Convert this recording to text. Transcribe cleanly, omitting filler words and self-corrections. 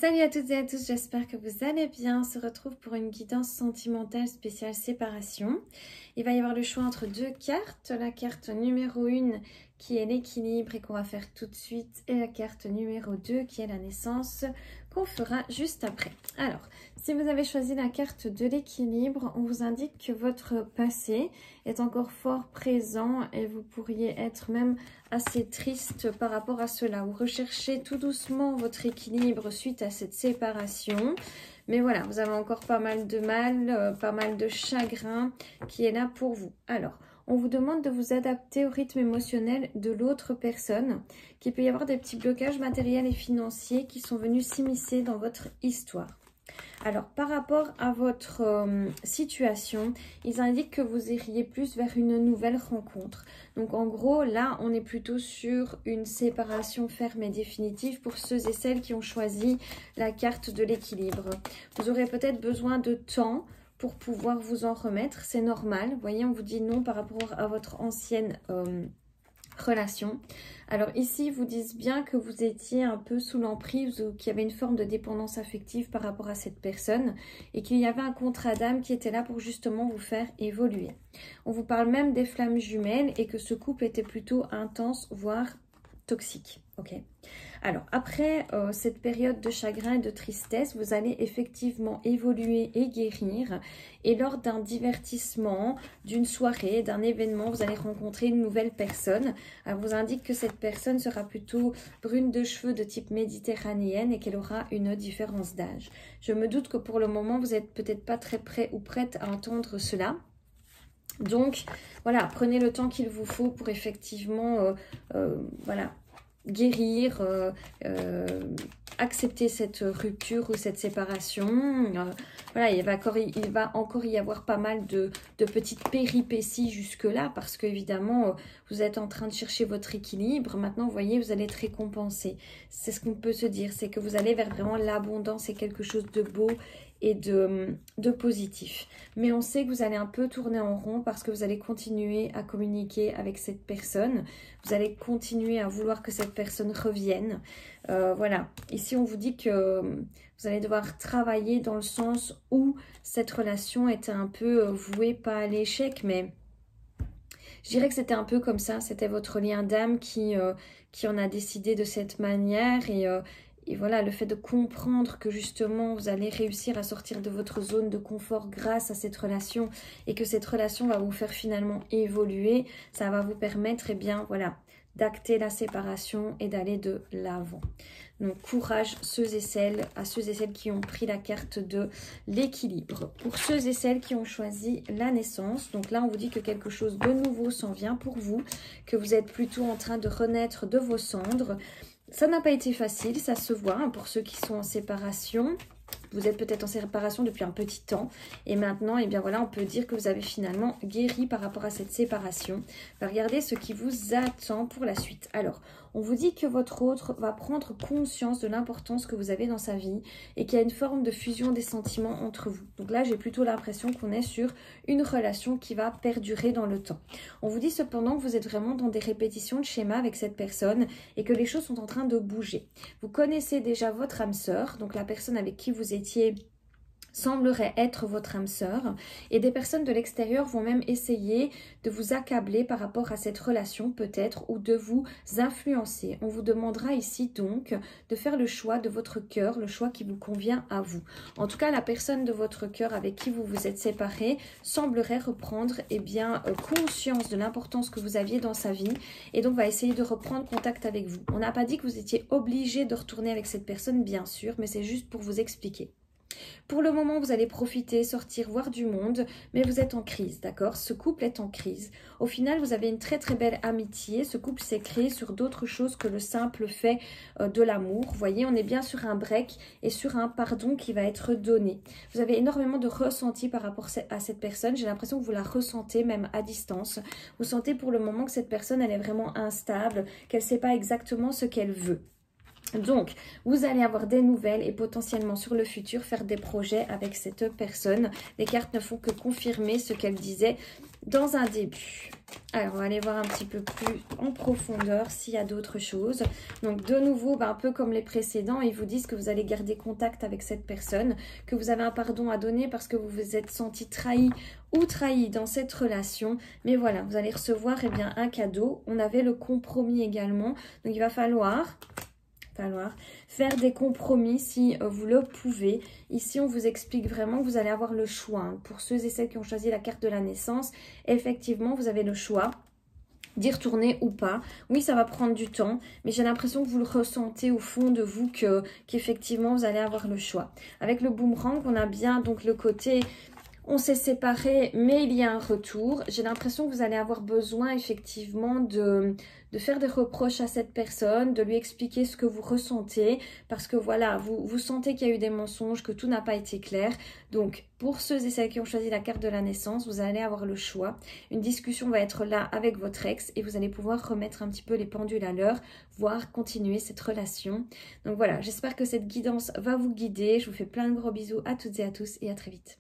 Salut à toutes et à tous, j'espère que vous allez bien. On se retrouve pour une guidance sentimentale spéciale séparation. Il va y avoir le choix entre deux cartes. La carte numéro 1 qui est l'équilibre et qu'on va faire tout de suite. Et la carte numéro 2 qui est la naissance qu'on fera juste après. Alors, si vous avez choisi la carte de l'équilibre, on vous indique que votre passé est encore fort présent et vous pourriez être même assez triste par rapport à cela. Vous recherchez tout doucement votre équilibre suite à cette séparation. Mais voilà, vous avez encore pas mal de mal, pas mal de chagrin qui est là pour vous. Alors, on vous demande de vous adapter au rythme émotionnel de l'autre personne, qu'il peut y avoir des petits blocages matériels et financiers qui sont venus s'immiscer dans votre histoire. Alors, par rapport à votre situation, ils indiquent que vous iriez plus vers une nouvelle rencontre. Donc, en gros, là, on est plutôt sur une séparation ferme et définitive pour ceux et celles qui ont choisi la carte de l'équilibre. Vous aurez peut-être besoin de temps pour pouvoir vous en remettre. C'est normal. Vous voyez, on vous dit non par rapport à votre ancienne relation. Alors ici, ils vous disent bien que vous étiez un peu sous l'emprise ou qu'il y avait une forme de dépendance affective par rapport à cette personne et qu'il y avait un contrat d'âme qui était là pour justement vous faire évoluer. On vous parle même des flammes jumelles et que ce couple était plutôt intense, voire toxique. Ok. Alors, après cette période de chagrin et de tristesse, vous allez effectivement évoluer et guérir. Et lors d'un divertissement, d'une soirée, d'un événement, vous allez rencontrer une nouvelle personne. Elle vous indique que cette personne sera plutôt brune de cheveux de type méditerranéenne et qu'elle aura une différence d'âge. Je me doute que pour le moment, vous n'êtes peut-être pas très prêt ou prête à entendre cela. Donc, voilà, prenez le temps qu'il vous faut pour effectivement, voilà, guérir, accepter cette rupture ou cette séparation. Voilà, il va encore y avoir pas mal de petites péripéties jusque-là parce qu'évidemment, vous êtes en train de chercher votre équilibre. Maintenant, vous voyez, vous allez être récompensé. C'est ce qu'on peut se dire, c'est que vous allez vers vraiment l'abondance et quelque chose de beau et de positif. Mais on sait que vous allez un peu tourner en rond parce que vous allez continuer à communiquer avec cette personne. Vous allez continuer à vouloir que cette personne revienne. Voilà. Ici, on vous dit que vous allez devoir travailler dans le sens où cette relation était un peu vouée, pas à l'échec, mais je dirais que c'était un peu comme ça. C'était votre lien d'âme qui en a décidé de cette manière et voilà, le fait de comprendre que justement vous allez réussir à sortir de votre zone de confort grâce à cette relation et que cette relation va vous faire finalement évoluer, ça va vous permettre, eh bien, voilà, d'acter la séparation et d'aller de l'avant. Donc, courage à ceux et celles qui ont pris la carte de l'équilibre. Pour ceux et celles qui ont choisi la naissance, donc là, on vous dit que quelque chose de nouveau s'en vient pour vous, que vous êtes plutôt en train de renaître de vos cendres. Ça n'a pas été facile, ça se voit, hein, pour ceux qui sont en séparation. Vous êtes peut-être en séparation depuis un petit temps. Et maintenant, eh bien voilà, on peut dire que vous avez finalement guéri par rapport à cette séparation. Regardez ce qui vous attend pour la suite. Alors, on vous dit que votre autre va prendre conscience de l'importance que vous avez dans sa vie et qu'il y a une forme de fusion des sentiments entre vous. Donc là, j'ai plutôt l'impression qu'on est sur une relation qui va perdurer dans le temps. On vous dit cependant que vous êtes vraiment dans des répétitions de schémas avec cette personne et que les choses sont en train de bouger. Vous connaissez déjà votre âme sœur, donc la personne avec qui vous étiez semblerait être votre âme sœur et des personnes de l'extérieur vont même essayer de vous accabler par rapport à cette relation peut-être ou de vous influencer. On vous demandera ici donc de faire le choix de votre cœur, le choix qui vous convient à vous. En tout cas, la personne de votre cœur avec qui vous vous êtes séparé semblerait reprendre conscience de l'importance que vous aviez dans sa vie et donc va essayer de reprendre contact avec vous. On n'a pas dit que vous étiez obligé de retourner avec cette personne, bien sûr, mais c'est juste pour vous expliquer. Pour le moment, vous allez profiter, sortir, voir du monde, mais vous êtes en crise, d'accord? Ce couple est en crise. Au final, vous avez une très très belle amitié. Ce couple s'est créé sur d'autres choses que le simple fait de l'amour. Vous voyez, on est bien sur un break et sur un pardon qui va être donné. Vous avez énormément de ressenti par rapport à cette personne. J'ai l'impression que vous la ressentez même à distance. Vous sentez pour le moment que cette personne, elle est vraiment instable, qu'elle ne sait pas exactement ce qu'elle veut. Donc, vous allez avoir des nouvelles et potentiellement sur le futur faire des projets avec cette personne. Les cartes ne font que confirmer ce qu'elle disait dans un début. Alors, on va aller voir un petit peu plus en profondeur s'il y a d'autres choses. Donc, de nouveau, un peu comme les précédents, ils vous disent que vous allez garder contact avec cette personne, que vous avez un pardon à donner parce que vous vous êtes senti trahi ou trahi dans cette relation. Mais voilà, vous allez recevoir un cadeau. On avait le compromis également. Donc, il va falloir faire des compromis si vous le pouvez. Ici, on vous explique vraiment que vous allez avoir le choix. Hein. Pour ceux et celles qui ont choisi la carte de la naissance, effectivement, vous avez le choix d'y retourner ou pas. Oui, ça va prendre du temps, mais j'ai l'impression que vous le ressentez au fond de vous qu'effectivement, vous allez avoir le choix. Avec le boomerang, on a bien donc le côté... On s'est séparés, mais il y a un retour. J'ai l'impression que vous allez avoir besoin effectivement de faire des reproches à cette personne, de lui expliquer ce que vous ressentez. Parce que voilà, vous sentez qu'il y a eu des mensonges, que tout n'a pas été clair. Donc, pour ceux et celles qui ont choisi la carte de la naissance, vous allez avoir le choix. Une discussion va être là avec votre ex et vous allez pouvoir remettre un petit peu les pendules à l'heure, voire continuer cette relation. Donc voilà, j'espère que cette guidance va vous guider. Je vous fais plein de gros bisous à toutes et à tous et à très vite.